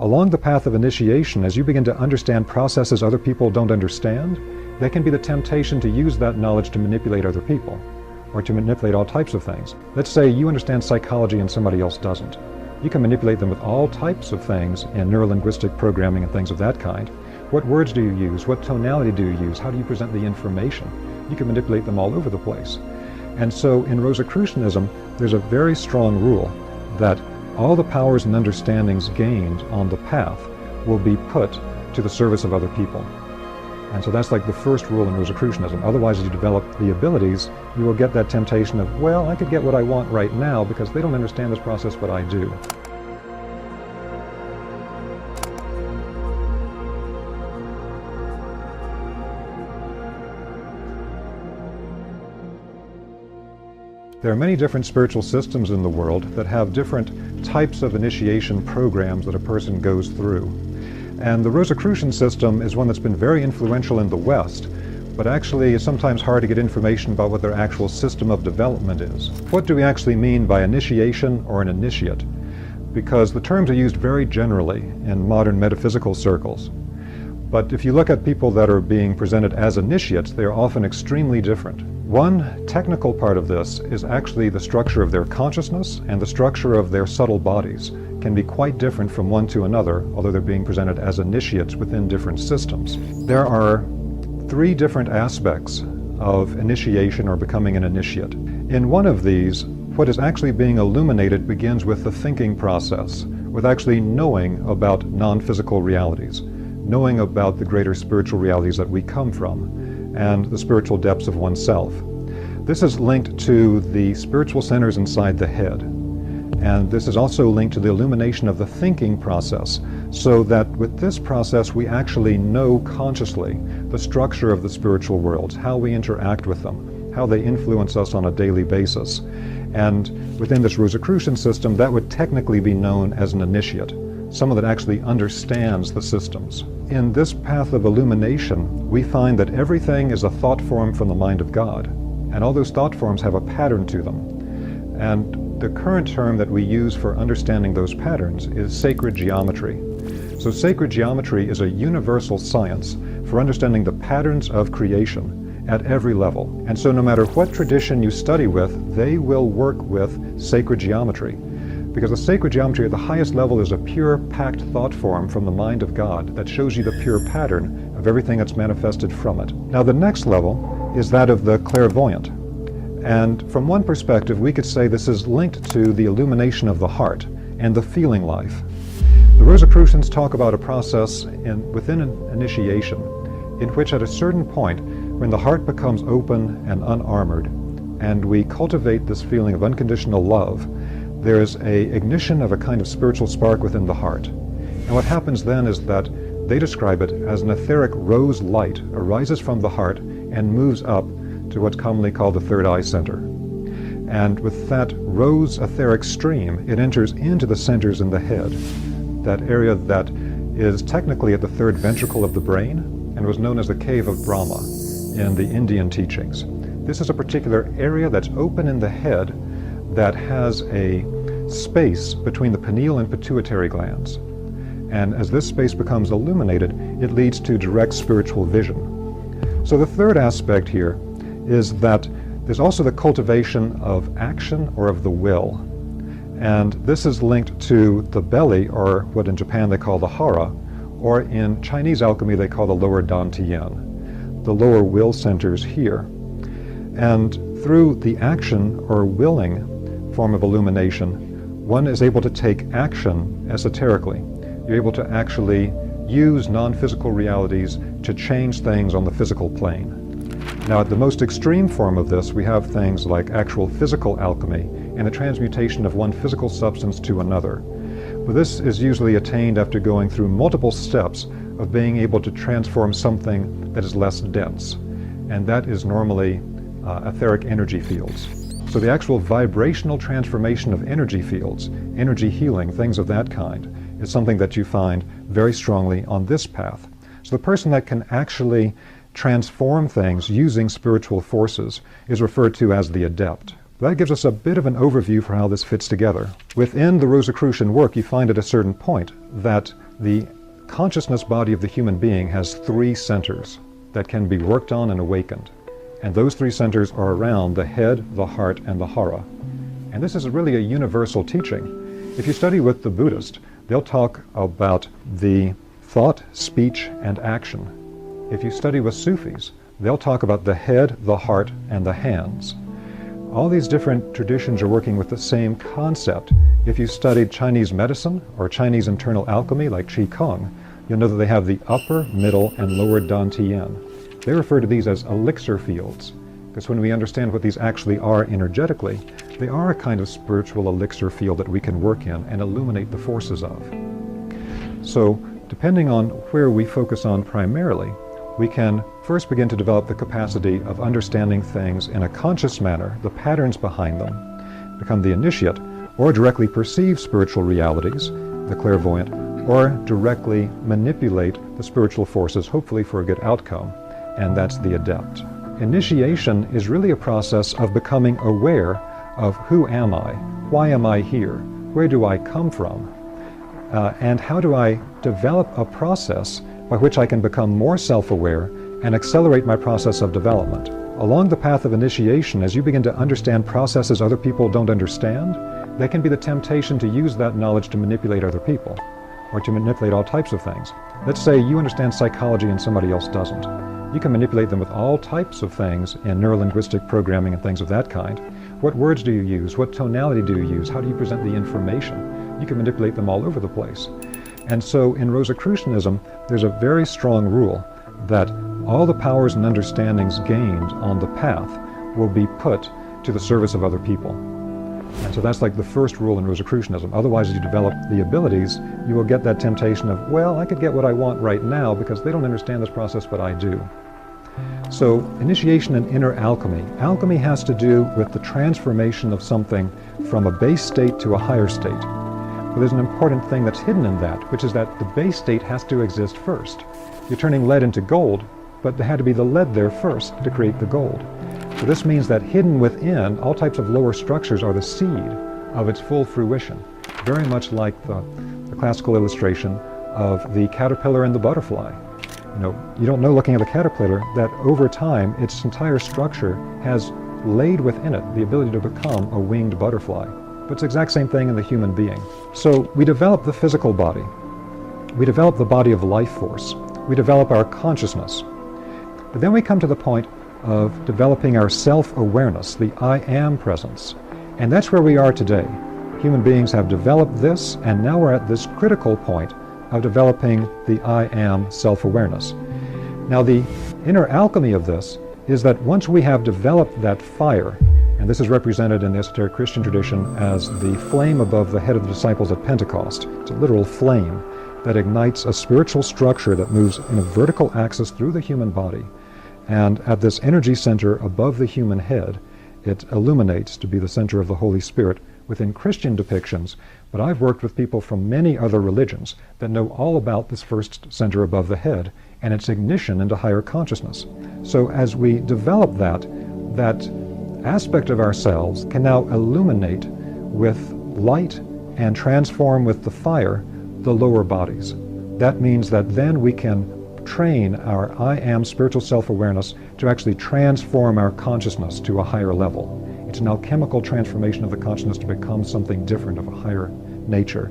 Along the path of initiation, as you begin to understand processes other people don't understand, there can be the temptation to use that knowledge to manipulate other people, or to manipulate all types of things. Let's say you understand psychology and somebody else doesn't. You can manipulate them with all types of things in neurolinguistic programming and things of that kind. What words do you use? What tonality do you use? How do you present the information? You can manipulate them all over the place. And so in Rosicrucianism, there's a very strong rule that all the powers and understandings gained on the path will be put to the service of other people. And so that's like the first rule in Rosicrucianism. Otherwise, as you develop the abilities, you will get that temptation of, well, I could get what I want right now because they don't understand this process, but I do. There are many different spiritual systems in the world that have different types of initiation programs that a person goes through. And the Rosicrucian system is one that's been very influential in the West, but actually it's sometimes hard to get information about what their actual system of development is. What do we actually mean by initiation or an initiate? Because the terms are used very generally in modern metaphysical circles. But if you look at people that are being presented as initiates, they are often extremely different. One technical part of this is actually the structure of their consciousness, and the structure of their subtle bodies can be quite different from one to another, although they're being presented as initiates within different systems. There are 3 different aspects of initiation or becoming an initiate. In one of these, what is actually being illuminated begins with the thinking process, with actually knowing about non-physical realities, knowing about the greater spiritual realities that we come from, and the spiritual depths of oneself. This is linked to the spiritual centers inside the head. And this is also linked to the illumination of the thinking process, so that with this process we actually know consciously the structure of the spiritual worlds, how we interact with them, how they influence us on a daily basis. And within this Rosicrucian system, that would technically be known as an initiate, someone that actually understands the systems. In this path of illumination, we find that everything is a thought form from the mind of God, and all those thought forms have a pattern to them. And the current term that we use for understanding those patterns is sacred geometry. So sacred geometry is a universal science for understanding the patterns of creation at every level. And so no matter what tradition you study with, they will work with sacred geometry. Because the sacred geometry at the highest level is a pure, packed thought form from the mind of God that shows you the pure pattern of everything that's manifested from it. Now the next level is that of the clairvoyant. And from one perspective, we could say this is linked to the illumination of the heart and the feeling life. The Rosicrucians talk about a process within an initiation in which at a certain point, when the heart becomes open and unarmored, and we cultivate this feeling of unconditional love, there is an ignition of a kind of spiritual spark within the heart. And what happens then is that they describe it as an etheric rose light arises from the heart and moves up to what's commonly called the third eye center. And with that rose etheric stream, it enters into the centers in the head, that area that is technically at the third ventricle of the brain and was known as the cave of Brahma in the Indian teachings. This is a particular area that's open in the head that has a space between the pineal and pituitary glands. And as this space becomes illuminated, it leads to direct spiritual vision. So the third aspect here is that there's also the cultivation of action or of the will. And this is linked to the belly, or what in Japan they call the hara, or in Chinese alchemy they call the lower dantian, the lower will centers here. And through the action or willing form of illumination, one is able to take action esoterically. You're able to actually use non-physical realities to change things on the physical plane. Now, at the most extreme form of this, we have things like actual physical alchemy and the transmutation of one physical substance to another. But this is usually attained after going through multiple steps of being able to transform something that is less dense. And that is normally etheric energy fields. So the actual vibrational transformation of energy fields, energy healing, things of that kind, is something that you find very strongly on this path. So the person that can actually transform things using spiritual forces is referred to as the adept. That gives us a bit of an overview for how this fits together. Within the Rosicrucian work, you find at a certain point that The consciousness body of the human being has three centers that can be worked on and awakened. And those three centers are around the head, the heart, and the hara. And this is really a universal teaching. If you study with the Buddhist, they'll talk about the thought, speech, and action. If you study with Sufis, they'll talk about the head, the heart, and the hands. All these different traditions are working with the same concept. If you studied Chinese medicine or Chinese internal alchemy like Qigong, you'll know that they have the upper, middle, and lower dantian. They refer to these as elixir fields, because when we understand what these actually are energetically, they are a kind of spiritual elixir field that we can work in and illuminate the forces of. So, depending on where we focus on primarily, we can first begin to develop the capacity of understanding things in a conscious manner, the patterns behind them, become the initiate, or directly perceive spiritual realities, the clairvoyant, or directly manipulate the spiritual forces, hopefully for a good outcome, and that's the adept. Initiation is really a process of becoming aware of who am I, why am I here, where do I come from, and how do I develop a process by which I can become more self-aware and accelerate my process of development. Along the path of initiation, as you begin to understand processes other people don't understand, there can be the temptation to use that knowledge to manipulate other people, or to manipulate all types of things. Let's say you understand psychology and somebody else doesn't. You can manipulate them with all types of things in neurolinguistic programming and things of that kind. What words do you use? What tonality do you use? How do you present the information? You can manipulate them all over the place. And so in Rosicrucianism, there's a very strong rule that all the powers and understandings gained on the path will be put to the service of other people. And so that's like the first rule in Rosicrucianism. Otherwise, as you develop the abilities, you will get that temptation of, well, I could get what I want right now because they don't understand this process, but I do. So initiation and inner alchemy. Alchemy has to do with the transformation of something from a base state to a higher state. But there's an important thing that's hidden in that, which is that the base state has to exist first. You're turning lead into gold, but there had to be the lead there first to create the gold. So this means that hidden within, all types of lower structures are the seed of its full fruition. Very much like the classical illustration of the caterpillar and the butterfly. You don't know looking at the caterpillar that over time its entire structure has laid within it the ability to become a winged butterfly. But it's the exact same thing in the human being. So we develop the physical body. We develop the body of life force. We develop our consciousness. But then we come to the point of developing our self-awareness, the I am presence. And that's where we are today. Human beings have developed this, and now we're at this critical point of developing the I am self-awareness. Now the inner alchemy of this is that once we have developed that fire, and this is represented in the esoteric Christian tradition as the flame above the head of the disciples at Pentecost. It's a literal flame that ignites a spiritual structure that moves in a vertical axis through the human body. And at this energy center above the human head, it illuminates to be the center of the Holy Spirit within Christian depictions. But I've worked with people from many other religions that know all about this first center above the head and its ignition into higher consciousness. So as we develop that aspect of ourselves can now illuminate with light and transform with the fire the lower bodies. That means that then we can train our I am spiritual self-awareness to actually transform our consciousness to a higher level. It's an alchemical transformation of the consciousness to become something different of a higher nature.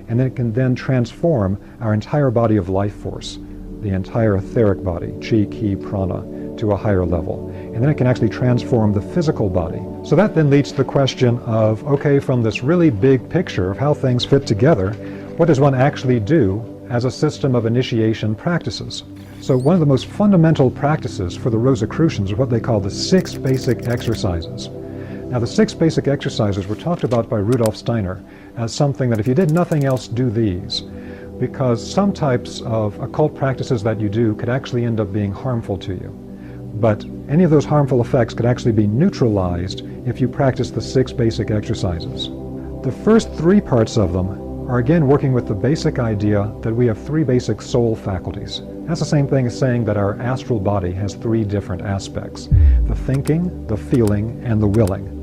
And then it can then transform our entire body of life force, the entire etheric body, chi, ki, prana, to a higher level. And then it can actually transform the physical body. So that then leads to the question of, okay, from this really big picture of how things fit together, what does one actually do as a system of initiation practices? So one of the most fundamental practices for the Rosicrucians are what they call the 6 basic exercises. Now the 6 basic exercises were talked about by Rudolf Steiner as something that if you did nothing else, do these. Because some types of occult practices that you do could actually end up being harmful to you. But any of those harmful effects could actually be neutralized if you practice the 6 basic exercises. The first 3 parts of them are again working with the basic idea that we have 3 basic soul faculties. That's the same thing as saying that our astral body has 3 different aspects: the thinking, the feeling, and the willing.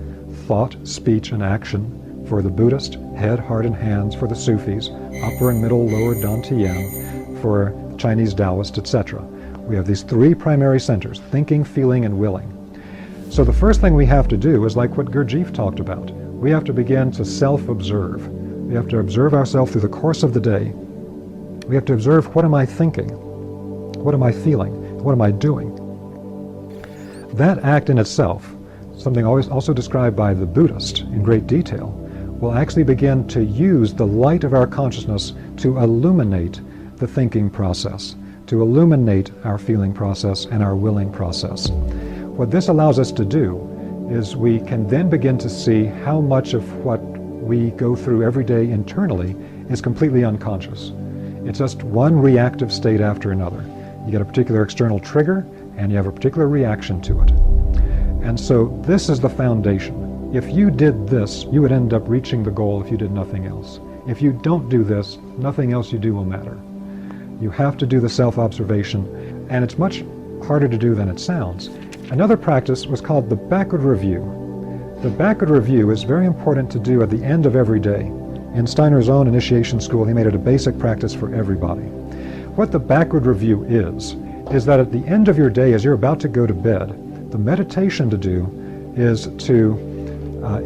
Thought, speech, and action, for the Buddhist, head, heart, and hands for the Sufis, upper and middle, lower Dantian for Chinese Taoists, etc. We have these three primary centers, thinking, feeling, and willing. So the first thing we have to do is like what Gurdjieff talked about. We have to begin to self-observe. We have to observe ourselves through the course of the day. We have to observe, what am I thinking? What am I feeling? What am I doing? That act in itself, something also described by the Buddhist in great detail, will actually begin to use the light of our consciousness to illuminate the thinking process, to illuminate our feeling process and our willing process. What this allows us to do is we can then begin to see how much of what we go through every day internally is completely unconscious. It's just one reactive state after another. You get a particular external trigger and you have a particular reaction to it. And so this is the foundation. If you did this, you would end up reaching the goal if you did nothing else. If you don't do this, nothing else you do will matter. You have to do the self-observation, and it's much harder to do than it sounds. Another practice was called the backward review. The backward review is very important to do at the end of every day. In Steiner's own initiation school, he made it a basic practice for everybody. What the backward review is that at the end of your day, as you're about to go to bed, the meditation to do is to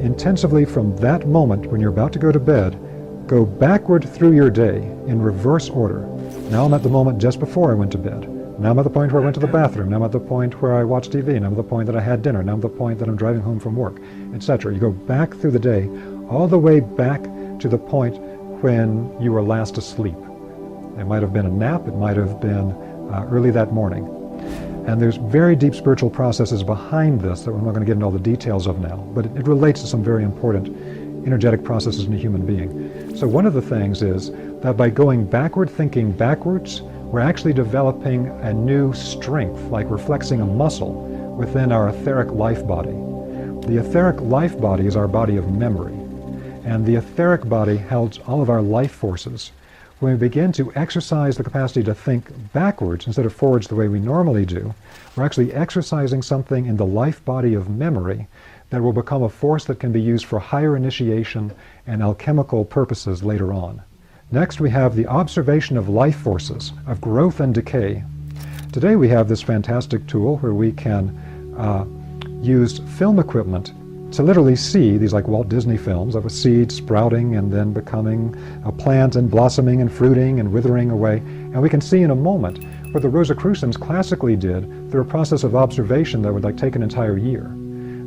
intensively from that moment when you're about to go to bed, go backward through your day in reverse order. Now I'm at the moment just before I went to bed. Now I'm at the point where I went to the bathroom. Now I'm at the point where I watched TV. Now I'm at the point that I had dinner. Now I'm at the point that I'm driving home from work, etc. You go back through the day, all the way back to the point when you were last asleep. It might have been a nap. It might have been early that morning. And there's very deep spiritual processes behind this that we're not going to get into all the details of now, but it relates to some very important energetic processes in a human being. So one of the things is that by going backward, thinking backwards, we're actually developing a new strength, like we're flexing a muscle within our etheric life body. The etheric life body is our body of memory, and the etheric body holds all of our life forces. When we begin to exercise the capacity to think backwards instead of forwards the way we normally do, we're actually exercising something in the life body of memory that will become a force that can be used for higher initiation and alchemical purposes later on. Next, we have the observation of life forces, of growth and decay. Today we have this fantastic tool where we can use film equipment to literally see these, like Walt Disney films of a seed sprouting and then becoming a plant and blossoming and fruiting and withering away. And we can see in a moment what the Rosicrucians classically did through a process of observation that would take an entire year.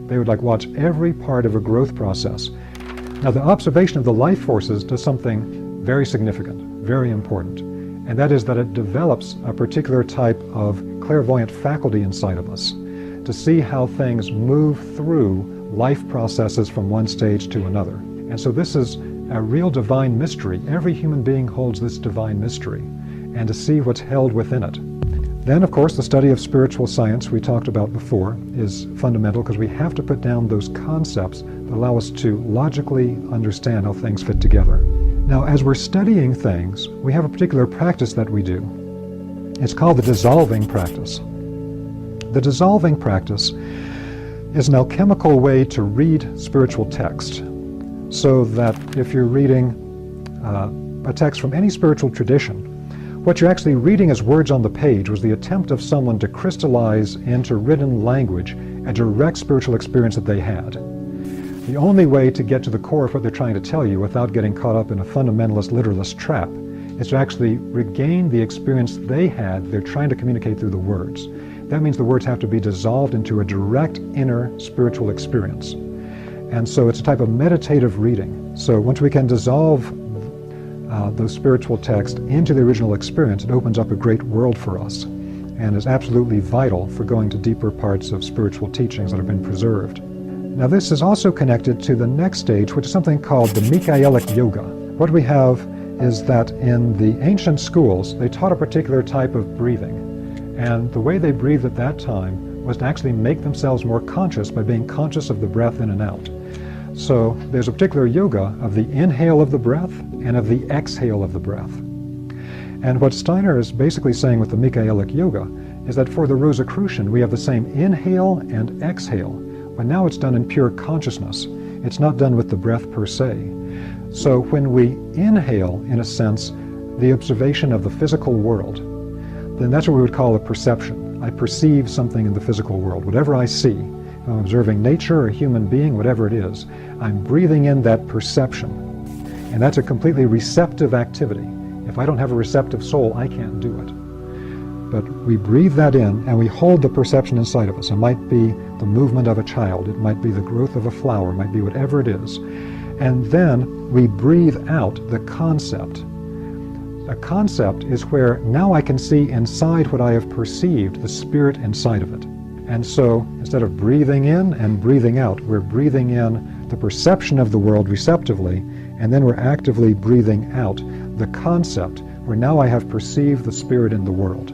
They would watch every part of a growth process. Now the observation of the life forces does something very significant, very important, and that is that it develops a particular type of clairvoyant faculty inside of us to see how things move through life processes from one stage to another. And so this is a real divine mystery. Every human being holds this divine mystery, and to see what's held within it. Then, of course, the study of spiritual science we talked about before is fundamental, because we have to put down those concepts that allow us to logically understand how things fit together. Now, as we're studying things, we have a particular practice that we do. It's called the dissolving practice. The dissolving practice is an alchemical way to read spiritual text, so that if you're reading a text from any spiritual tradition, what you're actually reading as words on the page was the attempt of someone to crystallize into written language a direct spiritual experience that they had. The only way to get to the core of what they're trying to tell you without getting caught up in a fundamentalist literalist trap is to actually regain the experience they had they're trying to communicate through the words. That means the words have to be dissolved into a direct inner spiritual experience. And so it's a type of meditative reading. So once we can dissolve those spiritual texts into the original experience, it opens up a great world for us and is absolutely vital for going to deeper parts of spiritual teachings that have been preserved. Now this is also connected to the next stage, which is something called the Michaelic Yoga. What we have is that in the ancient schools, they taught a particular type of breathing. And the way they breathed at that time was to actually make themselves more conscious by being conscious of the breath in and out. So there's a particular yoga of the inhale of the breath and of the exhale of the breath. And what Steiner is basically saying with the Michaelic Yoga is that for the Rosicrucian, we have the same inhale and exhale, but now it's done in pure consciousness. It's not done with the breath per se. So when we inhale, in a sense, the observation of the physical world, then that's what we would call a perception. I perceive something in the physical world. Whatever I see, if I'm observing nature or a human being, whatever it is, I'm breathing in that perception. And that's a completely receptive activity. If I don't have a receptive soul, I can't do it. But we breathe that in, and we hold the perception inside of us. It might be the movement of a child. It might be the growth of a flower. It might be whatever it is. And then we breathe out the concept. A concept is where now I can see inside what I have perceived, the spirit inside of it. And so instead of breathing in and breathing out, we're breathing in the perception of the world receptively, and then we're actively breathing out the concept where now I have perceived the spirit in the world.